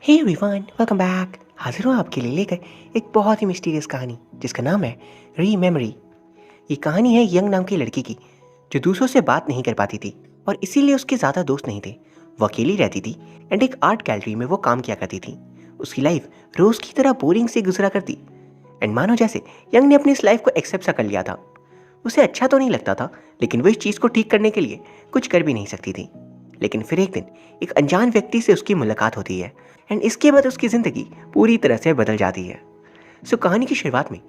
Hey everyone, welcome back. हाजिर हूँ आपके लिए लेकर एक बहुत ही मिस्टीरियस कहानी जिसका नाम है रीमेमोरी। ये कहानी है यंग नाम की लड़की की जो दूसरों से बात नहीं कर पाती थी और इसीलिए उसके ज़्यादा दोस्त नहीं थे। वो अकेली रहती थी एंड एक आर्ट गैलरी में वो काम किया करती थी। उसकी लाइफ रोज़ की तरह बोरिंग से गुजरा करती एंड मानो जैसे यंग ने अपनी इस लाइफ को एक्सेप्ट सा कर लिया था। उसे अच्छा तो नहीं लगता था लेकिन वो इस चीज़ को ठीक करने के लिए कुछ कर भी नहीं सकती थी। लेकिन फिर एक दिन एक अनजान व्यक्ति से उसकी मुलाकात होती है एंड इसके बाद उसकी ज़िंदगी पूरी तरह से बदल जाती है। सो कहानी की शुरुआत में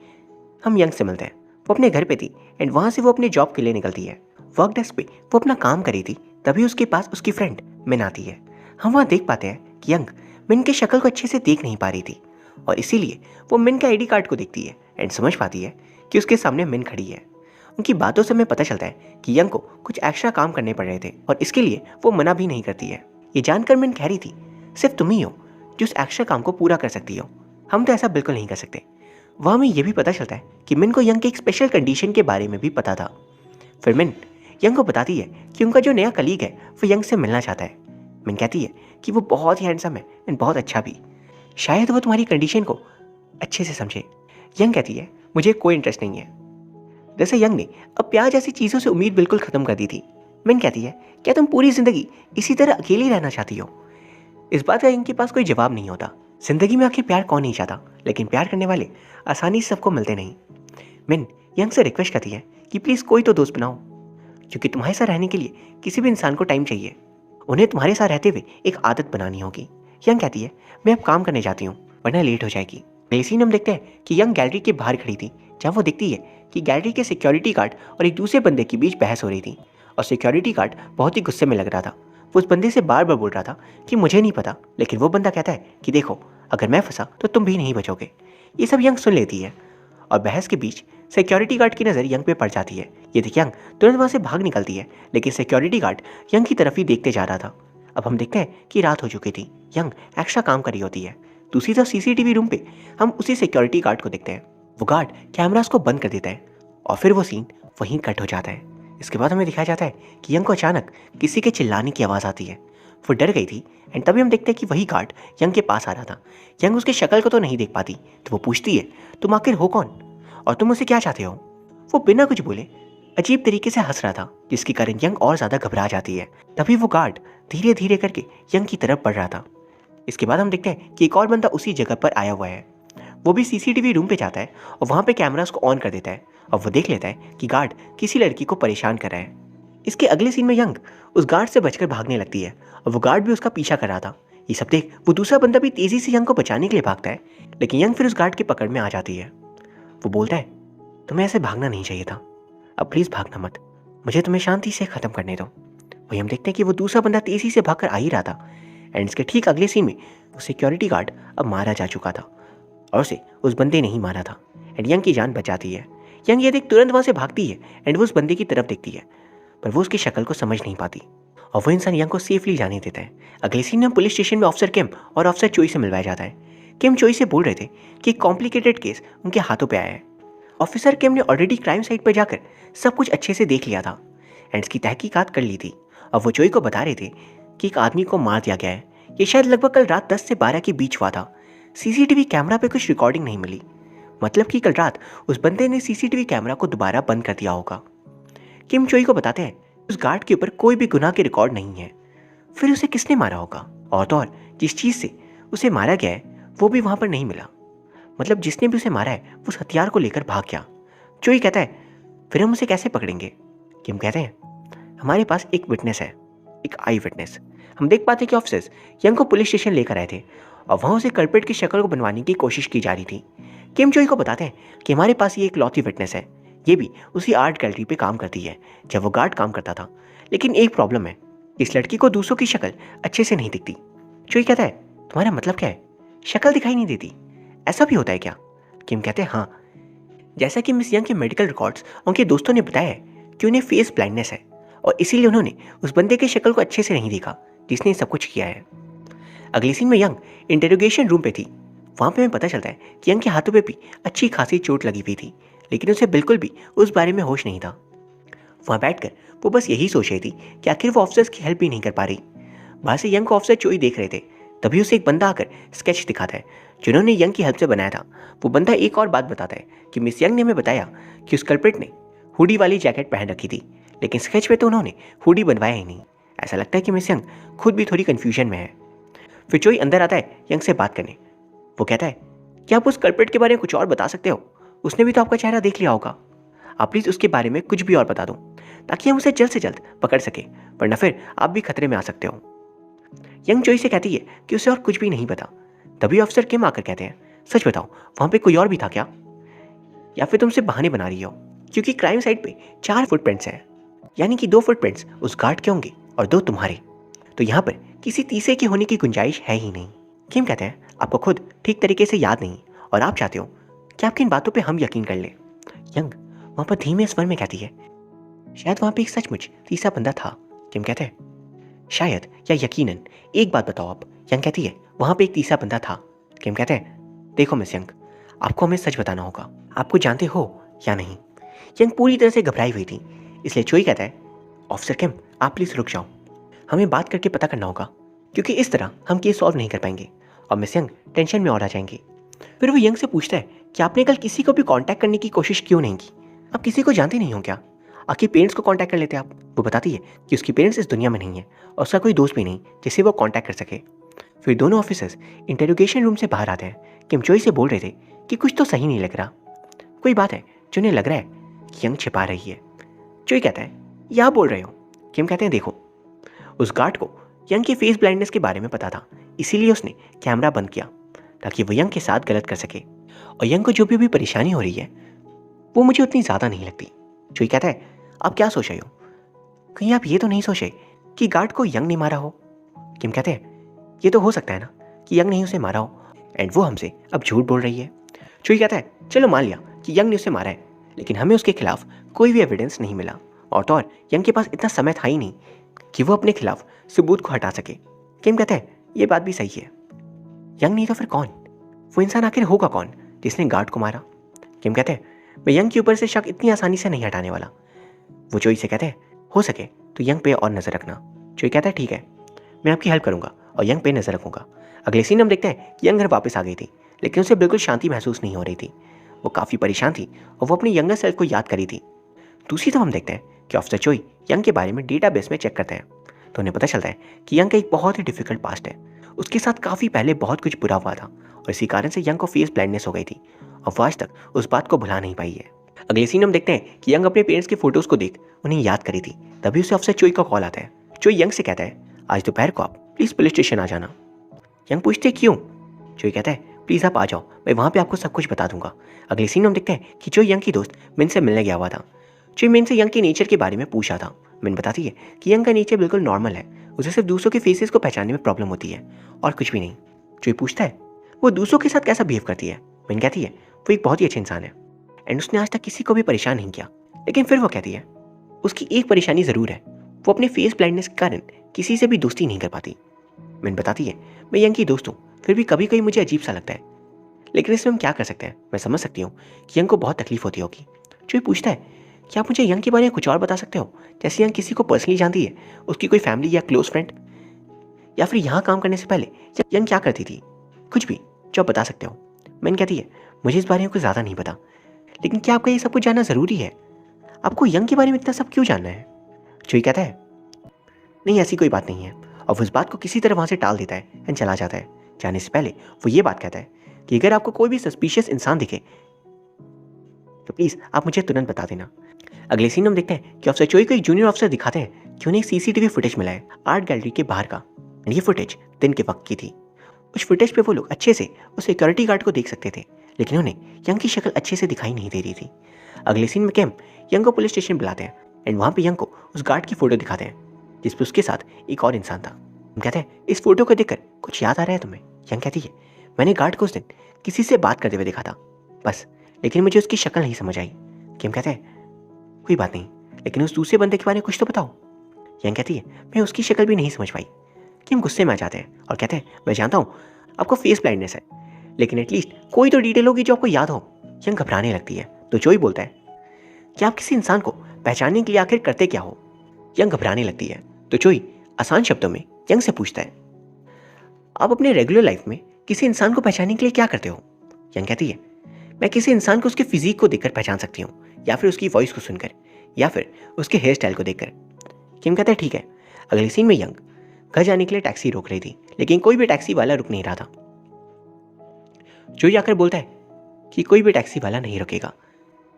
हम यंग से मिलते हैं। वो अपने घर पे थी एंड वहाँ से वो अपने जॉब के लिए निकलती है। वर्क डेस्क पे वो अपना काम करी थी, तभी उसके पास उसकी फ्रेंड मिन आती है। हम वहाँ देख पाते हैं कि यंग मिन की शक्ल को अच्छे से देख नहीं पा रही थी और इसीलिए वो मिन के आईडी कार्ड को देखती है एंड समझ पाती है कि उसके सामने मिन खड़ी है। उनकी बातों से हमें पता चलता है कि यंग को कुछ एक्स्ट्रा काम करने पड़ रहे थे और इसके लिए वो मना भी नहीं करती है। ये जानकर मिन कह रही थी, सिर्फ तुम ही हो जो उस एक्स्ट्रा काम को पूरा कर सकती हो, हम तो ऐसा बिल्कुल नहीं कर सकते। वहाँ हमें यह भी पता चलता है कि मिन को यंग के एक स्पेशल कंडीशन के बारे में भी पता था। फिर मिन यंग को बताती है कि उनका जो नया कलीग है वो यंग से मिलना चाहता है। मिन कहती है कि वो बहुत ही हैंडसम है एंड बहुत अच्छा भी, शायद वो तुम्हारी कंडीशन को अच्छे से समझे। यंग कहती है मुझे कोई इंटरेस्ट नहीं है। जैसे यंग ने अब प्यार जैसी चीज़ों से उम्मीद बिल्कुल ख़त्म कर दी थी। मिन कहती है क्या तुम पूरी ज़िंदगी इसी तरह अकेली रहना चाहती हो? इस बात का यंग के पास कोई जवाब नहीं होता। जिंदगी में आखिर प्यार कौन नहीं चाहता, लेकिन प्यार करने वाले आसानी से सबको मिलते नहीं। मिन यंग से रिक्वेस्ट करती है कि प्लीज़ कोई तो दोस्त बनाओ, क्योंकि तुम्हारे साथ रहने के लिए किसी भी इंसान को टाइम चाहिए। उन्हें तुम्हारे साथ रहते हुए एक आदत बनानी होगी। यंग कहती है मैं अब काम करने जाती हूँ वरना लेट हो जाएगी। अगले सीन हम देखते हैं कि यंग गैलरी के बाहर खड़ी थी, जहाँ वो देखती है कि गैलरी के सिक्योरिटी गार्ड और एक दूसरे बंदे के बीच बहस हो रही थी और सिक्योरिटी गार्ड बहुत ही गुस्से में लग रहा था। वो उस बंदे से बार बार बोल रहा था कि मुझे नहीं पता, लेकिन वो बंदा कहता है कि देखो अगर मैं फंसा तो तुम भी नहीं बचोगे। ये सब यंग सुन लेती है और बहस के बीच सिक्योरिटी गार्ड की नज़र यंग पे पड़ जाती है। ये देख यंग तुरंत वहाँ से भाग निकलती है, लेकिन सिक्योरिटी गार्ड यंग की तरफ ही देखते जा रहा था। अब हम देखते हैं कि रात हो चुकी थी। यंग एक्स्ट्रा काम करी होती है। दूसरी तरफ सीसीटीवी रूम पे हम उसी सिक्योरिटी गार्ड को देखते हैं। वो गार्ड कैमरास को बंद कर देता है और फिर वो सीन वहीं कट हो जाता है। इसके बाद हमें दिखाया जाता है कि यंग को अचानक किसी के चिल्लाने की आवाज़ आती है। वो डर गई थी एंड तभी हम देखते हैं कि वही गार्ड यंग के पास आ रहा था। यंग उसकी शक्ल को तो नहीं देख पाती, तो वो पूछती है तुम आखिर हो कौन और तुम मुझसे क्या चाहते हो? वो बिना कुछ बोले अजीब तरीके से हंस रहा था, जिसके कारण यंग और ज़्यादा घबरा जाती है। तभी वो गार्ड धीरे धीरे करके यंग की तरफ बढ़ रहा था। इसके बाद हम देखते हैं कि एक और बंदा उसी जगह पर आया हुआ है। वो भी सीसीटीवी रूम पे जाता है और वहाँ पे कैमरास को ऑन कर देता है और वो देख लेता है कि गार्ड किसी लड़की को परेशान कर रहा है। इसके अगले सीन में यंग उस गार्ड से बचकर भागने लगती है और वो गार्ड भी उसका पीछा कर रहा था। ये सब देख वो दूसरा बंदा भी तेजी से यंग को बचाने के लिए भागता है, लेकिन यंग फिर उस गार्ड की पकड़ में आ जाती है। वो बोलता है तुम्हें ऐसे भागना नहीं चाहिए था, अब प्लीज़ भागना मत, मुझे तुम्हें शांति से ख़त्म करने दो। वही हम देखते हैं कि वो दूसरा बंदा तेजी से भागकर आ ही रहा था एंड इसके ठीक अगले सीन में वो सिक्योरिटी गार्ड अब मारा जा चुका था और उसे उस बंदे ने ही मारा था एंड यंग की जान बच जाती है। यंग ये देख तुरंत वहाँ से भागती है एंड वो उस बंदे की तरफ देखती है, पर वो उसकी शक्ल को समझ नहीं पाती और वो इंसान यंग को सेफली जाने देता है। अगले सीन में हम पुलिस स्टेशन में ऑफिसर किम और ऑफिसर चोई से मिलवाया जाता है। किम चोई से बोल रहे थे कि एक कॉम्प्लिकेटेड केस उनके हाथों पे आया है। ऑफिसर किम ने ऑलरेडी क्राइम साइट पर जाकर सब कुछ अच्छे से देख लिया था एंड इसकी तहकीकात कर ली थी और वो चोई को बता रहे थे कि एक आदमी को मार दिया गया है। ये शायद लगभग कल रात 10 से 12 के बीच हुआ था। सीसीटीवी कैमरा पे कुछ रिकॉर्डिंग नहीं मिली, मतलब कि कल रात उस बंदे ने सीसीटीवी कैमरा को दोबारा बंद कर दिया होगा। किम चोई को बताते हैं उस गार्ड के ऊपर कोई भी गुनाह के रिकॉर्ड नहीं है, फिर उसे किसने मारा होगा? और तो और जिस चीज़ से उसे मारा गया है वो भी वहाँ पर नहीं मिला, मतलब जिसने भी उसे मारा है वो उस हथियार को लेकर भाग गया। चोई कहता है फिर हम उसे कैसे पकड़ेंगे? किम कहते हैं हमारे पास एक विटनेस है, एक आई विटनेस। हम देख पाते कि ऑफिसर्स यंग को पुलिस स्टेशन लेकर आए थे और वहाँ उसे कल्प्रिट की शक्ल को बनवाने की कोशिश की जा रही थी। किम चोई को बताते हैं कि हमारे पास ये एक लौती विटनेस है, ये भी उसी आर्ट गैलरी पे काम करती है जब वो गार्ड काम करता था, लेकिन एक प्रॉब्लम है, इस लड़की को दूसरों की शक्ल अच्छे से नहीं दिखती। चोई कहता है तुम्हारा मतलब क्या है, शक्ल दिखाई नहीं देती, ऐसा भी होता है क्या? किम कहते हैं हाँ, जैसा कि मिस यंग के मेडिकल रिकॉर्ड्स उनके दोस्तों ने बताया है कि उन्हें फेस ब्लाइंडनेस है और इसीलिए उन्होंने उस बंदे की शक्ल को अच्छे से नहीं देखा जिसने सब कुछ किया है। अगले सीन में यंग इंटेरोगेशन रूम पे थी। वहाँ पे हमें पता चलता है कि यंग के हाथों पे भी अच्छी खासी चोट लगी हुई थी, लेकिन उसे बिल्कुल भी उस बारे में होश नहीं था। वहाँ बैठकर वो बस यही सोच रही थी कि आखिर वो ऑफिसर्स की हेल्प भी नहीं कर पा रही। बाहर से यंग को ऑफिसर चोई देख रहे थे, तभी उसे एक बंदा आकर स्केच दिखाता है जिन्होंने यंग की हेल्प से बनाया था। वो बंदा एक और बात बताता है कि मिस यंग ने हमें बताया कि उस कल्प्रिट ने हुडी वाली जैकेट पहन रखी थी, लेकिन स्केच में तो उन्होंने हुडी बनवाया ही नहीं। ऐसा लगता है कि मिस यंग खुद भी थोड़ी कन्फ्यूजन में है। फिर चोई अंदर आता है यंग से बात करने। वो कहता है कि आप उस कल्प्रिट के बारे में कुछ और बता सकते हो? उसने भी तो आपका चेहरा देख लिया होगा। आप प्लीज़ उसके बारे में कुछ भी और बता दो ताकि हम उसे जल्द से जल्द पकड़ सके, वरना फिर आप भी खतरे में आ सकते हो। यंग चोई से कहती है कि उसे और कुछ भी नहीं पता। तभी ऑफिसर किम आकर कहते हैं, सच बताओ वहां पे कोई और भी था क्या, या फिर तुम सिर्फ बहाने बना रही हो? क्योंकि क्राइम साइट पे 4 फुटप्रिंट्स हैं, यानी कि 2 फुटप्रिंट्स उस गार्ड के होंगे और 2 तुम्हारे, तो यहाँ पर किसी तीसरे के होने की गुंजाइश है ही नहीं। किम कहते हैं आपको खुद ठीक तरीके से याद नहीं और आप चाहते हो कि आपकी इन बातों पे हम यकीन कर लें। यंग वहाँ पर धीमे स्वर में कहती है शायद वहाँ पे एक सचमुच तीसरा बंदा था। किम कहते हैं शायद या यकीनन, एक बात बताओ आप। यंग कहती है वहाँ पे एक तीसरा बंदा था। किम कहते हैं देखो मिस यंग, आपको हमें सच बताना होगा, आपको जानते हो या नहीं? यंग पूरी तरह से घबराई हुई थी, इसलिए चोई कहता है ऑफिसर किम आप प्लीज़ रुक जाओ, हमें बात करके पता करना होगा, क्योंकि इस तरह हम केस सॉल्व नहीं कर पाएंगे और मिस यंग टेंशन में और आ जाएंगी। फिर वो यंग से पूछता है कि आपने कल किसी को भी कांटेक्ट करने की कोशिश क्यों नहीं की? आप किसी को जानते नहीं हो क्या? आखिर पेरेंट्स को कांटेक्ट कर लेते आप। वो बताती है कि उसकी पेरेंट्स इस दुनिया में नहीं है और उसका कोई दोस्त भी नहीं जिसे वो कांटेक्ट कर सके। फिर दोनों ऑफिसर्स इंटरोगेशन रूम से बाहर आते हैं। किम चोई से बोल रहे थे कि कुछ तो सही नहीं लग रहा, कोई बात है जो उन्हें लग रहा है कि यंग छिपा रही है। चोई कहता है ये आप बोल रहे हो? किम कहते हैं देखो, उस गार्ड को यंग के फेस ब्लाइंडनेस के बारे में पता था, इसीलिए उसने कैमरा बंद किया ताकि वो यंग के साथ गलत कर सके। और यंग को जो भी परेशानी हो रही है वो मुझे उतनी ज़्यादा नहीं लगती। चोई कहता है आप क्या सोच रहे हो? कहीं आप ये तो नहीं सोचे कि गार्ड को यंग ने मारा हो? किम कहते हैं ये तो हो सकता है ना कि यंग ने उसे मारा हो एंड वो हमसे अब झूठ बोल रही है। चोई कहता है चलो मान लिया कि यंग ने उसे मारा है, लेकिन हमें उसके खिलाफ कोई भी एविडेंस नहीं मिला और तो और यंग के पास इतना समय था ही नहीं कि वो अपने खिलाफ सबूत को हटा सके। किम कहता है ये बात भी सही है, यंग नहीं तो फिर कौन? वो इंसान आखिर होगा कौन जिसने गार्ड को मारा? किम कहते हैं मैं यंग के ऊपर से शक इतनी आसानी से नहीं हटाने वाला। वो चोई से कहते हैं हो सके तो यंग पे और नज़र रखना। चोई कहता है ठीक है, मैं आपकी हेल्प करूंगा और यंग पे नज़र रखूंगा। अगले सीन हम देखते हैं कि यंग घर वापस आ गई थी, लेकिन उसे बिल्कुल शांति महसूस नहीं हो रही थी। वो काफ़ी परेशान थी और वो अपनी यंगर सेल्फ को याद करी थी। दूसरी तरफ हम देखते हैं कि ऑफिसर चोई यंग के बारे में डेटाबेस में चेक करते हैं, तो उन्हें पता चलता है कि यंग का एक बहुत ही डिफिकल्ट पास्ट है। उसके साथ काफ़ी पहले बहुत कुछ बुरा हुआ था और इसी कारण से यंग को फेस ब्लाइंडनेस हो गई थी और वो आज तक उस बात को भुला नहीं पाई है। अगले सीन हम देखते हैं कि यंग अपने पेरेंट्स के फोटोज़ को देख उन्हें याद करी थी। तभी उसे ऑफिसर चोई का कॉल आता है। चोई यंग से कहता है आज दोपहर को आप प्लीज़ पुलिस स्टेशन आ जाना। यंग पूछते क्यों? चोई कहता है प्लीज़ आप आ जाओ, मैं वहाँ पे आपको सब कुछ बता दूंगा। अगले सीन हम देखते हैं कि चोई यंग की दोस्त मिन से मिलने गया हुआ था। चोई मिन से यंग के नेचर के बारे में पूछा था। मिन बताती है कि यंग का नेचर बिल्कुल नॉर्मल है, उसे सिर्फ दूसरों के फेसेस को पहचानने में प्रॉब्लम होती है और कुछ भी नहीं। चोई पूछता है वो दूसरों के साथ कैसा बिहेव करती है? मिन कहती है वो एक बहुत ही अच्छे इंसान है एंड उसने आज तक किसी को भी परेशान नहीं किया। लेकिन फिर वो कहती है उसकी एक परेशानी ज़रूर है, वो अपने फेस ब्लाइंडनेस के कारण किसी से भी दोस्ती नहीं कर पाती। मिन बताती है मैं यंग की दोस्त हूँ, फिर भी कभी कभी मुझे अजीब सा लगता है, लेकिन इसमें हम क्या कर सकते हैं? मैं समझ सकती हूँ कि यंग को बहुत तकलीफ होती होगी। चोई पूछता है क्या आप मुझे यंग के बारे में कुछ और बता सकते हो, जैसे यंग किसी को पर्सनली जानती है, उसकी कोई फैमिली या क्लोज फ्रेंड, या फिर यहाँ काम करने से पहले यंग क्या करती थी, कुछ भी जो आप बता सकते हो। मैंने कहती है मुझे इस बारे में कुछ ज़्यादा नहीं पता, लेकिन क्या आपका ये सब कुछ जानना ज़रूरी है? आपको यंग के बारे में इतना सब क्यों जानना है? चोई कहता है नहीं ऐसी कोई बात नहीं है, और वो इस बात को किसी तरह वहाँ से टाल देता है एंड चला जाता है। जाने से पहले वो ये बात कहता है कि अगर आपको कोई भी सस्पिशियस इंसान दिखे तो प्लीज़ आप मुझे तुरंत बता देना। अगले सीन हम देखते हैं कि ऑफिसर चोई को एक जूनियर ऑफिसर दिखाते हैं कि उन्हें एक सीसीटीवी फुटेज मिला है आर्ट गैलरी के बाहर का, एंड ये फुटेज दिन के वक्त की थी। उस फुटेज पे वो लोग अच्छे से उस सिक्योरिटी गार्ड को देख सकते थे, लेकिन उन्हें यंग की शक्ल अच्छे से दिखाई नहीं दे रही थी। अगले सीन में कैम यंग को पुलिस स्टेशन बुलाते हैं एंड वहाँ पे यंग को उस गार्ड की फ़ोटो दिखाते हैं जिसपे उसके साथ एक और इंसान था। हम कहते हैं इस फोटो को देखकर कुछ याद आ रहा है तुम्हें? यंग कहती है मैंने गार्ड को उस दिन किसी से बात करते हुए देखा था बस, लेकिन मुझे उसकी शक्ल नहीं समझ आई। किम कहते हैं कोई बात नहीं, लेकिन उस दूसरे बंदे के बारे में कुछ तो बताओ। यंग कहती है मैं उसकी शक्ल भी नहीं समझ पाई। किम गुस्से में आ जाते हैं और कहते हैं मैं जानता हूँ आपको फेस ब्लाइंडनेस है, लेकिन एटलीस्ट कोई तो डिटेल होगी जो आपको याद हो। यंग घबराने लगती है तो चोई बोलता है कि आप किसी इंसान को पहचानने के लिए आखिर करते क्या हो? यंग घबराने लगती है तो चोई आसान शब्दों में यंग से पूछता है आप अपने रेगुलर लाइफ में किसी इंसान को पहचानने के लिए क्या करते हो? यंग कहती है, मैं किसी इंसान को उसके फिजिक को देखकर पहचान सकती हूँ, या फिर उसकी वॉइस को सुनकर, या फिर उसके हेयर स्टाइल को देखकर। किम कहता है ठीक है। अगले सीन में यंग घर जाने के लिए टैक्सी रोक रही थी, लेकिन कोई भी टैक्सी वाला रुक नहीं रहा था। जो जाकर बोलता है कि कोई भी टैक्सी वाला नहीं रुकेगा।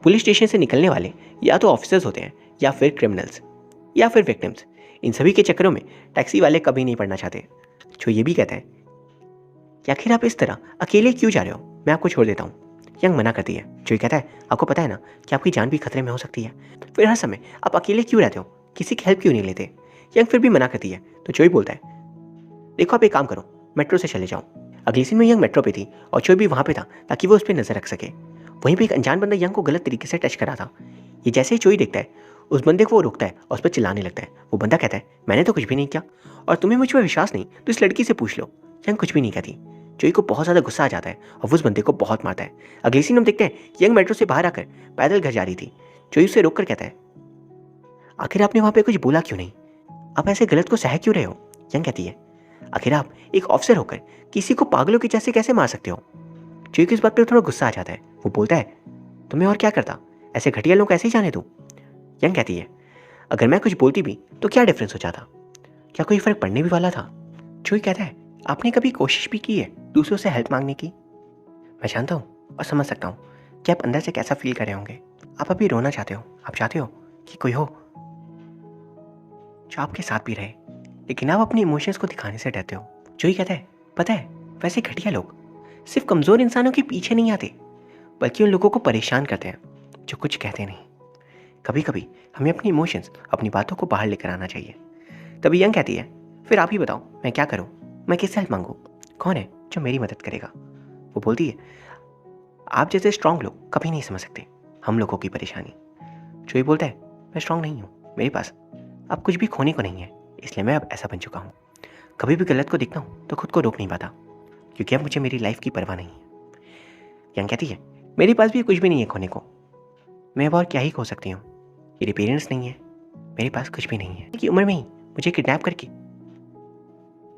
पुलिस स्टेशन से निकलने वाले या तो ऑफिसर्स होते हैं, या फिर क्रिमिनल्स, या फिर विक्टिम्स। इन सभी के चक्करों में टैक्सी वाले कभी नहीं पड़ना चाहते। जो ये भी कहता है कि आखिर आप इस तरह अकेले क्यों जा रहे हो, मैं आपको छोड़ देता हूँ। यंग मना करती है। जो ये कहता है, आपको पता है ना कि आपकी जान भी खतरे में हो सकती है, फिर हर समय आप अकेले क्यों रहते हो, किसी की हेल्प क्यों नहीं लेते? यंग फिर भी मना करती है। तो जोई बोलता है, देखो आप एक काम करो, मेट्रो से चले जाओ। अगली सीन में यंग मेट्रो पे थी और चोई भी वहाँ पे था ताकि वो उस पर नजर रख सके। वहीं पे एक अनजान बंदा यंग को गलत तरीके से टच करा था। ये जैसे ही चोई देखता है, उस बंदे को वो रोकता है और उस पर चिल्लाने लगता है। वो बंदा कहता है, मैंने तो कुछ भी नहीं किया, और तुम्हें मुझ पर विश्वास नहीं तो इस लड़की से पूछ लो। यंग कुछ भी नहीं कहती। चोई को बहुत ज़्यादा गुस्सा आ जाता है और वो उस बंदे को बहुत मारता है। अगली सीन हम देखते हैं यंग मेट्रो से बाहर आकर पैदल घर जा रही थी। चोई उसे रोक कर कहता है, आखिर आपने वहाँ पे कुछ बोला क्यों नहीं, आप ऐसे गलत को सह क्यों रहे हो? यंग कहती है, आखिर आप एक ऑफिसर होकर किसी को पागलों के जैसे कैसे मार सकते हो? चोई को इस बात पर थोड़ा गुस्सा आ जाता है। वो बोलता है, तुम्हें और क्या करता, ऐसे घटिया लोग कैसे ही जाने दूं? यंग कहती है, अगर मैं कुछ बोलती भी तो क्या डिफरेंस हो जाता, क्या कोई फर्क पड़ने भी वाला था? चोई कहता है, आपने कभी कोशिश भी की है दूसरों से हेल्प मांगने की? मैं जानता हूँ और समझ सकता हूँ कि आप अंदर से कैसा फील कर रहे होंगे। आप अभी रोना चाहते हो, आप चाहते हो कि कोई हो जो आपके साथ भी रहे, लेकिन आप अपने इमोशंस को दिखाने से डरते हो। जो ही कहता है, पता है वैसे घटिया लोग सिर्फ कमज़ोर इंसानों के पीछे नहीं आते, बल्कि उन लोगों को परेशान करते हैं जो कुछ कहते नहीं। कभी कभी हमें अपनी इमोशंस, अपनी बातों को बाहर लेकर आना चाहिए। तभी यंग कहती है, फिर आप ही बताओ मैं क्या करूं, मैं किससे हेल्प मांगूं, कौन है जो मेरी मदद करेगा? वो बोलती है, आप जैसे स्ट्रांग लोग कभी नहीं समझ सकते हम लोगों की परेशानी। जो ये बोलता है, मैं स्ट्रांग नहीं हूँ, मेरे पास अब कुछ भी खोने को नहीं है, इसलिए मैं अब ऐसा बन चुका हूँ। कभी भी गलत को देखता हूँ तो खुद को रोक नहीं पाता, क्योंकि अब मुझे मेरी लाइफ की परवाह नहीं है। यंग कहती है, मेरे पास भी कुछ भी नहीं है खोने को, मैं अब और क्या ही खो सकती हूँ। मेरे पेरेंट्स नहीं है, मेरे पास कुछ भी नहीं है। कि उम्र में ही मुझे किडनैप करके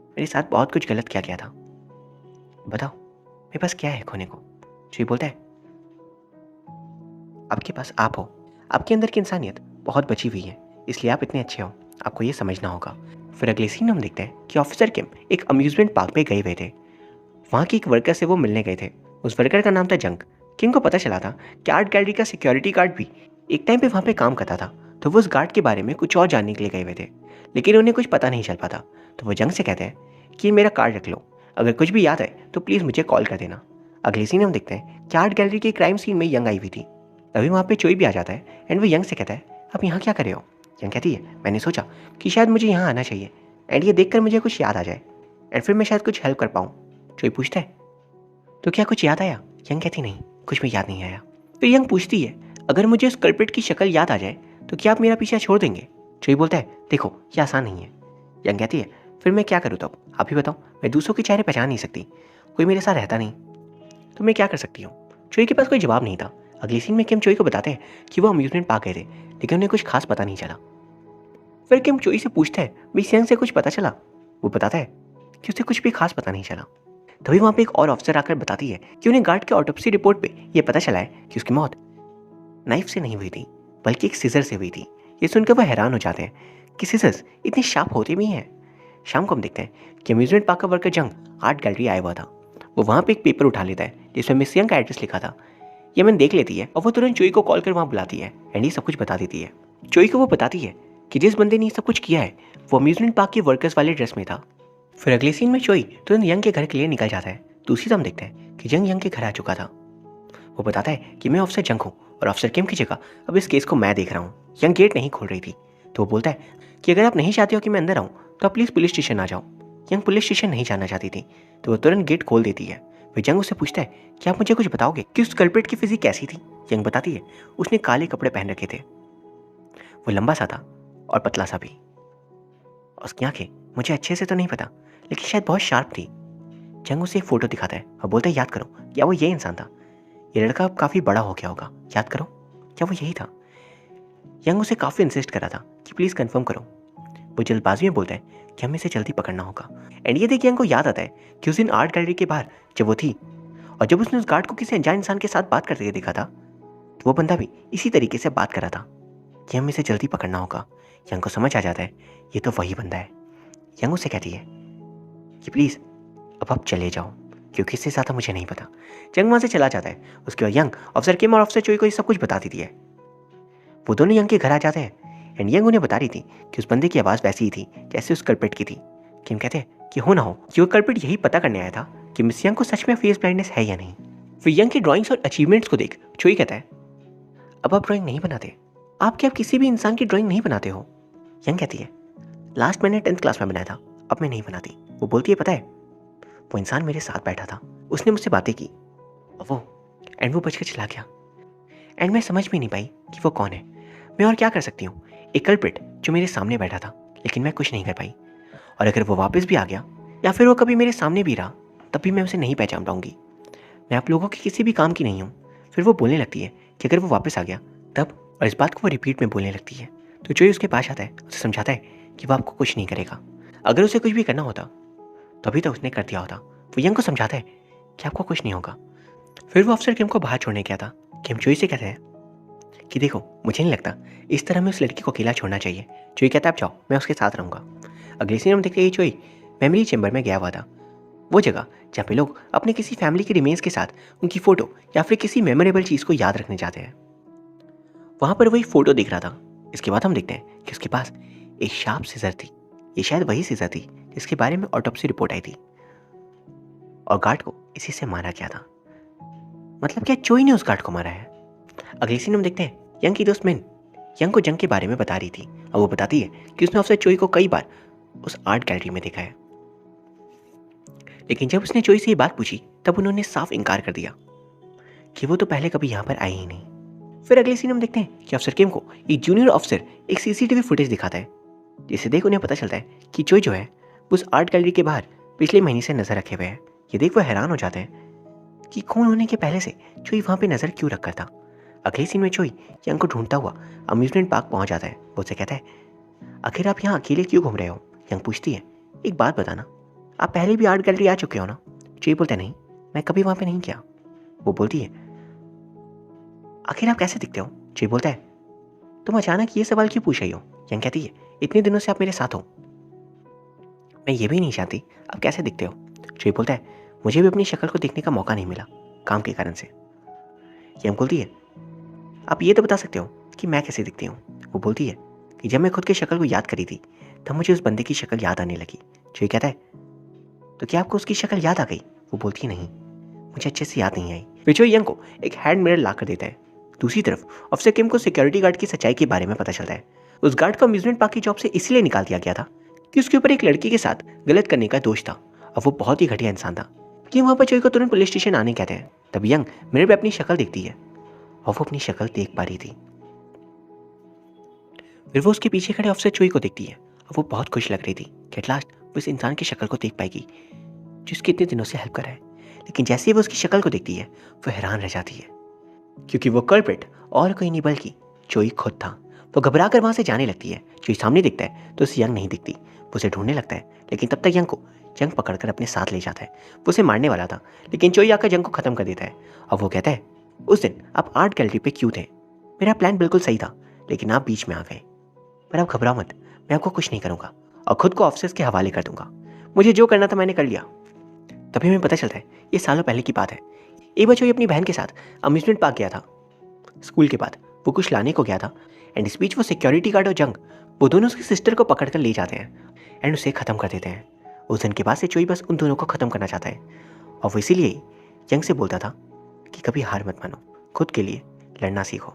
मेरे साथ बहुत कुछ गलत किया गया था, बताओ मेरे पास क्या है खोने को? जो ये बोलता है, आपके पास आप हो, आपके अंदर की इंसानियत बहुत बची हुई है, इसलिए आप इतने अच्छे हो, आपको ये समझना होगा। फिर अगले सीन हम देखते हैं कि ऑफिसर किम एक अम्यूजमेंट पार्क पे गए हुए थे। वहाँ की एक वर्कर से वो मिलने गए थे। उस वर्कर का नाम था जंग। किम को पता चला था कि आर्ट गैलरी का सिक्योरिटी गार्ड भी एक टाइम पे वहाँ पे काम करता था, तो वो उस गार्ड के बारे में कुछ और जानने के लिए गए हुए थे, लेकिन उन्हें कुछ पता नहीं चल पाता। तो वो जंग से कहते हैं कि ये मेरा कार्ड रख लो, अगर कुछ भी याद आए तो प्लीज़ मुझे कॉल कर देना। अगले सीन हम देखते हैं कि आर्ट गैलरी के क्राइम सीन में यंग आई हुई थी। तभी वहाँ पे चोई भी आ जाता है एंड वो यंग से कहता है, आप यहाँ क्या कर रहे हो? यंग कहती है, मैंने सोचा कि शायद मुझे यहाँ आना चाहिए एंड ये देखकर मुझे कुछ याद आ जाए एंड फिर मैं शायद कुछ हेल्प कर पाऊँ। चोई पूछता है, तो क्या कुछ याद आया? यंग कहती, नहीं कुछ भी याद नहीं आया। फिर यंग पूछती है, अगर मुझे उस कल्प्रिट की शक्ल याद आ जाए तो क्या आप मेरा पीछा छोड़ देंगे? चोई बोलता है, देखो ये आसान नहीं है। यंग कहती है, फिर मैं क्या करूँ तब, आप ही बताओ, मैं दूसरों के चेहरे पहचान नहीं सकती, कोई मेरे साथ रहता नहीं, तो मैं क्या कर सकती हूँ? चोई के पास कोई जवाब नहीं था। अगले सीन में किम चोई को बताते हैं कि वो अम्यूजमेंट पार्क गए थे, लेकिन उन्हें कुछ खास पता नहीं चला। फिर किम चोई से पूछता है, मिस यंग से कुछ पता चला? वो बताता है कि उसे कुछ भी खास पता नहीं चला। तभी वहाँ पे एक और ऑफिसर आकर बताती है कि उन्हें गार्ड के ऑटोप्सी रिपोर्ट पे ये पता चला है कि उसकी मौत नाइफ से नहीं हुई थी, बल्कि एक सीजर से हुई थी। ये सुनकर वो हैरान हो जाते हैं कि सीजर्स इतनी शार्प होते भी हैं। शाम को हम देखते हैं कि अम्यूजमेंट पार्क का वर्कर जंग आर्ट गैलरी आया हुआ था। वो वहाँ पे एक पेपर उठा लेता है जिसमें मिस यंग का एड्रेस लिखा था। ये मैंने देख लेती है और वो तुरंत चोई को कॉल कर वहाँ बुलाती है एंड ये सब कुछ बता देती है। चोई को वो बताती है कि जिस बंदे ने ये सब कुछ किया है वो अम्यूजमेंट पार्क के वर्कर्स वाले ड्रेस में था। फिर अगले सीन में चोई तुरंत यंग के घर के लिए निकल जाता है। दूसरी तरफ हम देखते हैं कि जंग यंग के घर आ चुका था। वो बताता है कि मैं ऑफिसर जंग हूँ और ऑफिसर किम की जगह अब इस केस को मैं देख रहा हूँ। यंग गेट नहीं खोल रही थी, तो वो बोलता है कि अगर आप नहीं चाहते हो कि मैं अंदर आऊँ तो आप प्लीज़ पुलिस स्टेशन आ जाओ। यंग पुलिस स्टेशन नहीं जाना चाहती थी, तो वो तुरंत गेट खोल देती है। फिर जंग उससे पूछता है कि आप मुझे कुछ बताओगे कि उस कल्प्रिट की फिजिक कैसी थी? यंग बताती है उसने काले कपड़े पहन रखे थे, वो लंबा सा था और पतला सा भी, उसकी आंखें मुझे अच्छे से तो नहीं पता लेकिन शायद बहुत शार्प थी। जंग उसे एक फोटो दिखाता है और बोलता है याद करो क्या वो ये इंसान था, ये लड़का अब काफ़ी बड़ा हो गया होगा, याद करो क्या वो यही था? यंग उसे काफ़ी इंसिस्ट करा था कि प्लीज़ कंफर्म करो। वो जल्दबाजी में बोलता है कि हमें इसे जल्दी पकड़ना होगा। एंड ये देख यंग को याद आता है कि उस दिन आर्ट गैलरी के बाहर जब वो थी और जब उसने उस गार्ड को किसी अनजान इंसान के साथ बात करते हुए देखा था, तो वो बंदा भी इसी तरीके से बात कर रहा था कि हमें इसे जल्दी पकड़ना होगा। यंग को समझ आ जाता है ये तो वही बंदा है। यंग उससे कहती है कि प्लीज़ अब आप चले जाओ, क्योंकि इससे ज़्यादा मुझे नहीं पता। यंग वहाँ से चला जाता है। उसके बाद यंग ऑफिसर किम और ऑफिसर चोई को ये सब कुछ बता देती है। वो दोनों यंग के घर आ जाते हैं एंड यंग उन्हें बता रही थी कि उस बंदे की आवाज़ वैसी ही थी जैसे उस कल्प्रिट की थी। किम कहते हैं कि हो ना हो कि वो कल्प्रिट यही पता करने आया था कि मिस यंग को सच में फेस ब्लाइंडनेस है या नहीं। फिर यंग की ड्राइंग्स और अचीवमेंट्स को देख चोई कहता है अब आप ड्राइंग नहीं बनाते, आप क्या किसी भी इंसान की ड्राइंग नहीं बनाते हो? यंग कहती है लास्ट मैंने 10th क्लास में बनाया था, अब मैं नहीं बनाती। वो बोलती है पता है वो इंसान मेरे साथ बैठा था, उसने मुझसे बातें की और वो बचकर चला गया। एंड मैं समझ भी नहीं पाई कि वो कौन है। मैं और क्या कर सकती हूँ? एक कल्प्रिट जो मेरे सामने बैठा था, लेकिन मैं कुछ नहीं कर पाई। और अगर वो वापस भी आ गया या फिर वो कभी मेरे सामने भी रहा, तब भी मैं उसे नहीं पहचान पाऊंगी। मैं आप लोगों के किसी भी काम की नहीं हूँ। फिर वो बोलने लगती है कि अगर वो वापस आ गया तब, और इस बात को वो रिपीट में बोलने लगती है। तो जोई उसके पास आता है, उसे समझाता है कि वो आपको कुछ नहीं करेगा। अगर उसे कुछ भी करना होता तो अभी तो उसने कर दिया होता। वो यंग को समझाता है कि आपको कुछ नहीं होगा। फिर वो अफसर किम को बाहर छोड़ने गया था। किम जोई से कहता है कि देखो मुझे नहीं लगता इस तरह में उस लड़की को अकेला छोड़ना चाहिए। जोई कहता है आप जाओ, मैं उसके साथ रहूँगा। अगले सीन में देखते ही जोई मेमोरी चेंबर में गया हुआ था, वो जगह जहाँ पे लोग अपने किसी फैमिली के रिमेन्स के साथ उनकी फ़ोटो या फिर किसी मेमोरेबल चीज़ को याद रखने जाते हैं। वहाँ पर वही फ़ोटो दिख रहा था। इसके बाद हम देखते हैं कि उसके पास एक शार्प सीजर थी। ये शायद वही सीजर थी जिसके बारे में ऑटोप्सी रिपोर्ट आई थी और गार्ड को इसी से मारा गया था। मतलब क्या चोई ने उस गार्ड को मारा है? अगले सीन हम देखते हैं यंग की दोस्त मिन यंग को जंग के बारे में बता रही थी और वो बताती है कि उसने अफसर चोई को कई बार उस आर्ट गैलरी में देखा है। लेकिन जब उसने चोई से ये बात पूछी तब उन्होंने साफ इनकार कर दिया कि वो तो पहले कभी यहाँ पर आए ही नहीं। फिर अगले सीन हम देखते हैं कि अफसर किम को एक जूनियर ऑफिसर एक सीसीटीवी फुटेज दिखाता है, जिसे देख उन्हें पता चलता है कि चोई जो है वो उस आर्ट गैलरी के बाहर पिछले महीने से नजर रखे हुए है। ये देख वो हैरान हो जाते हैं कि खून होने के पहले से चोई वहाँ पे नजर क्यों रखा था। अगले सीन में चोई यंग को ढूंढता हुआ अम्यूजमेंट पार्क पहुंच जाता है। वो उससे कहता है आखिर आप यहाँ अकेले क्यों घूम रहे हो? यंग पूछती है एक बात बताना, आप पहले भी आर्ट गैलरी आ चुके हो ना? चोई बोलता नहीं, मैं कभी वहाँ पे नहीं गया। वो बोलती है आखिर आप कैसे दिखते हो? चोई बोलता है तुम अचानक ये सवाल क्यों पूछ रही हो? यंग कहती है इतने दिनों से आप मेरे साथ हो, मैं ये भी नहीं चाहती आप कैसे दिखते हो। चोई बोलता है मुझे भी अपनी शक्ल को देखने का मौका नहीं मिला काम के कारण से। यंग बोलती है आप ये तो बता सकते हो कि मैं कैसे दिखती हूँ? वो बोलती है कि जब मैं खुद की शक्ल को याद करी थी तब मुझे उस बंदे की शक्ल याद आने लगी। चोई कहता है तो क्या आपको उसकी शक्ल याद आ गई? वो बोलती है नहीं, मुझे अच्छे से याद नहीं आई। फिर चोई यंग को एक हैंड मिरर ला कर देता है। दूसरी तरफ अफसर किम को सिक्योरिटी गार्ड की सच्चाई के बारे में पता चलता है। उस गार्ड को अम्यूजमेंट पार्क की जॉब से इसलिए निकाल दिया गया था कि उसके ऊपर एक लड़की के साथ गलत करने का दोष था और वो बहुत ही घटिया इंसान था। कि वहाँ पर चोई को तुरंत पुलिस स्टेशन आने कहते हैं। तब यंग मिरर पे अपनी शक्ल देखती है और वो अपनी शक्ल देख पा रही थी। फिर वो उसके पीछे खड़े अफसर चोई को देखती है और वो बहुत खुश लग रही थी कि एट लास्ट वो इस इंसान की शक्ल को देख पाएगी जो उसके इतने दिनों से हेल्प कर रहा है। लेकिन जैसे ही वो उसकी शक्ल को देखती है वो हैरान रह जाती है, क्योंकि वो कल्प्रिट और कोई नहीं बल्कि चोई खुद था। वो घबरा कर वहाँ से जाने लगती है। चोई सामने दिखता है तो उसे यंग नहीं दिखती। वो उसे ढूंढने लगता है, लेकिन तब तक यंग को जंग पकड़कर अपने साथ ले जाता है। वो उसे मारने वाला था, लेकिन चोई आकर जंग को खत्म कर देता है और वो कहता है उस दिन आप आर्ट गैलरी पे क्यों थे? मेरा प्लान बिल्कुल सही था, लेकिन आप बीच में आ गए। पर आप घबराओ मत, मैं आपको कुछ नहीं करूँगा और खुद को ऑफिसर्स के हवाले कर दूंगा। मुझे जो करना था मैंने कर लिया। तभी हमें पता चलता है ये सालों पहले की बात है। एक बार चोई अपनी बहन के साथ अम्यूजमेंट पार्क गया था। स्कूल के बाद वो कुछ लाने को गया था एंड इस बीच वो सिक्योरिटी गार्ड और जंग वो दोनों उसकी सिस्टर को पकड़कर ले जाते हैं एंड उसे ख़त्म कर देते हैं। उस दिन के बाद से चोई बस उन दोनों को ख़त्म करना चाहता है और वो इसीलिए यंग से बोलता था कि कभी हार मत मानो, खुद के लिए लड़ना सीखो,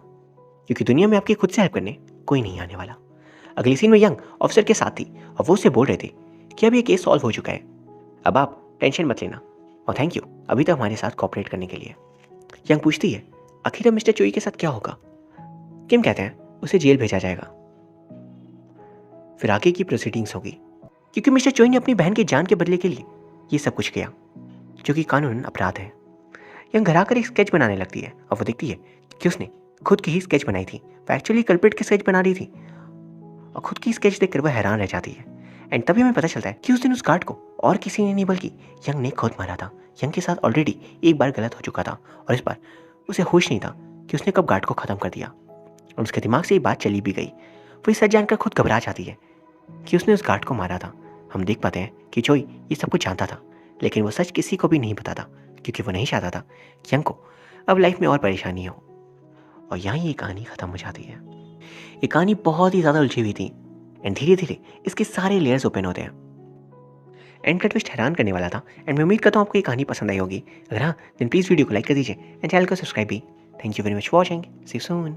क्योंकि दुनिया में आपकी खुद से हेल्प करने कोई नहीं आने वाला। अगली सीन में यंग ऑफिसर के साथ थी और वो उससे बोल रहे थे कि अब ये केस सॉल्व हो चुका है, अब आप टेंशन मत लेना और थैंक यू अभी तक हमारे साथ कोऑपरेट करने के लिए। यंग पूछती है आखिर अब मिस्टर चोई के साथ क्या होगा? किम कहते हैं उसे जेल भेजा जाएगा। फिर आगे की प्रोसीडिंग्स होगी, क्योंकि मिस्टर चोई ने अपनी बहन की जान के बदले के लिए ये सब कुछ किया जो कि कानूनन अपराध है। यंग घर आकर एक स्केच बनाने लगती है और वो देखती है कि उसने खुद की ही स्केच बनाई थी। वो एक्चुअली कल्प्रिट की स्केच बना रही थी और खुद की स्केच देखकर वह हैरान रह जाती है। एंड तभी हमें पता चलता है कि उस दिन उस गार्ड को और किसी ने नहीं बल्कि यंग ने खुद मारा था। यंग के साथ ऑलरेडी एक बार गलत हो चुका था और इस बार उसे होश नहीं था कि उसने कब गार्ड को ख़त्म कर दिया। और उसके दिमाग से ये बात चली भी गई। वो ये सच जानकर खुद घबरा जाती है कि उसने उस गार्ड को मारा था। हम देख पाते हैं कि जोई ये सब कुछ जानता था, लेकिन वो सच किसी को भी नहीं बताता क्योंकि वो नहीं चाहता था कि यंग को अब लाइफ में और परेशानी हो। और यहाँ ये कहानी ख़त्म हो जाती है। ये कहानी बहुत ही ज़्यादा उलझी हुई थी एंड धीरे धीरे इसके सारे लेयर्स ओपन होते हैं। एंड का ट्विस्ट हैरान करने वाला था एंड मैं उम्मीद करता हूँ आपको ये कहानी पसंद आई होगी। अगर हाँ, देन प्लीज़ वीडियो को लाइक कर दीजिए एंड चैनल को सब्सक्राइब भी। Thank you very much for watching. See you soon.